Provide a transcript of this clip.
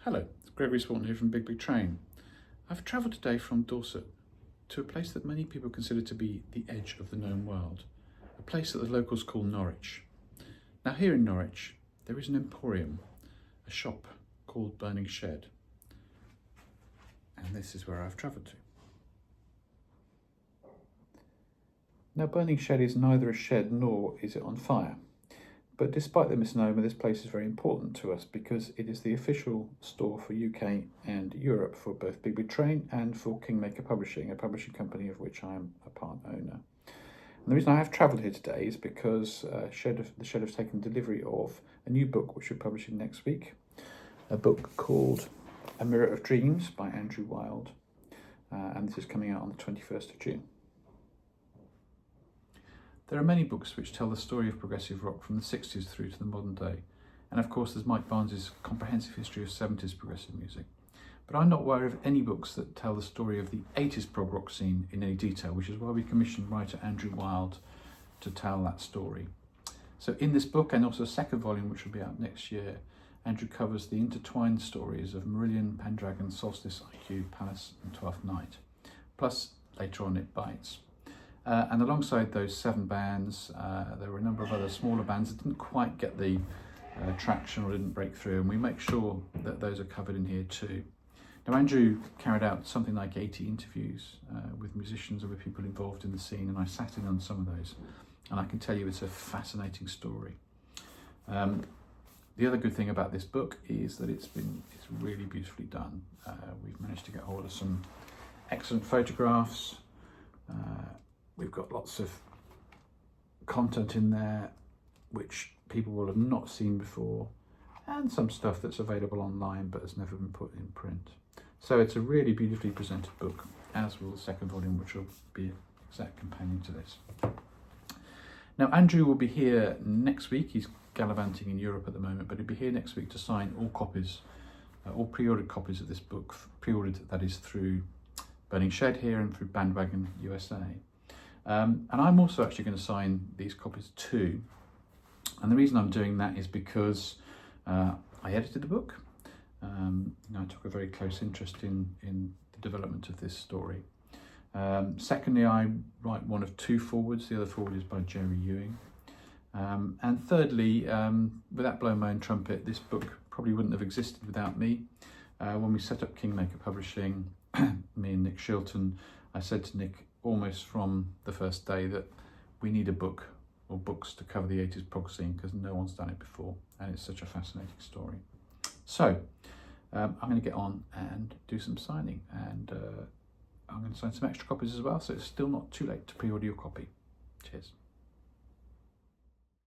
Hello, it's Gregory Spawton here from Big Train. I've travelled today from Dorset to a place that many people consider to be the edge of the known world, a place that the locals call Norwich. Now here in Norwich there is an emporium, a shop called Burning Shed, and this is where I've travelled to. Now Burning Shed is neither a shed nor is it on fire. But despite the misnomer, this place is very important to us because it is the official store for UK and Europe for both Big Train and for Kingmaker Publishing, a publishing company of which I am a part owner. And the reason I have travelled here today is because the Shed has taken delivery of a new book which we're publishing next week, a book called A Mirror of Dreams by Andrew Wilde, and this is coming out on the 21st of June. There are many books which tell the story of progressive rock from the 60s through to the modern day. And of course there's Mike Barnes' comprehensive history of 70s progressive music. But I'm not aware of any books that tell the story of the 80s prog rock scene in any detail, which is why we commissioned writer Andrew Wilde to tell that story. So in this book, and also a second volume which will be out next year, Andrew covers the intertwined stories of Marillion, Bandwagon, Solstice, IQ, Palace and Twelfth Night. Plus, later on it bites. And alongside those 7 bands, there were a number of other smaller bands that didn't quite get the traction or didn't break through, and we make sure that those are covered in here too. Now Andrew carried out something like 80 interviews with musicians and with people involved in the scene, and I sat in on some of those, and I can tell you it's a fascinating story. The other good thing about this book is that it's really beautifully done. We've managed to get hold of some excellent photographs. We've got lots of content in there which people will have not seen before, and some stuff that's available online but has never been put in print. So it's a really beautifully presented book, as will the second volume, which will be an exact companion to this. Now Andrew will be here next week. He's gallivanting in Europe at the moment, but he'll be here next week to sign all copies, all pre-ordered copies of this book, pre-ordered that is through Burning Shed here and through Bandwagon USA. And I'm also actually going to sign these copies too. And the reason I'm doing that is because I edited the book. I took a very close interest in the development of this story. Secondly, I write one of 2 forwards. The other forward is by Jerry Ewing. And thirdly, without blowing my own trumpet, this book probably wouldn't have existed without me. When we set up Kingmaker Publishing, me and Nick Shilton, I said to Nick almost from the first day that we need a book or books to cover the 80s prog scene because no one's done it before, and it's such a fascinating story. So I'm going to get on and do some signing, and I'm going to sign some extra copies as well, so it's still not too late to pre-order your copy. Cheers.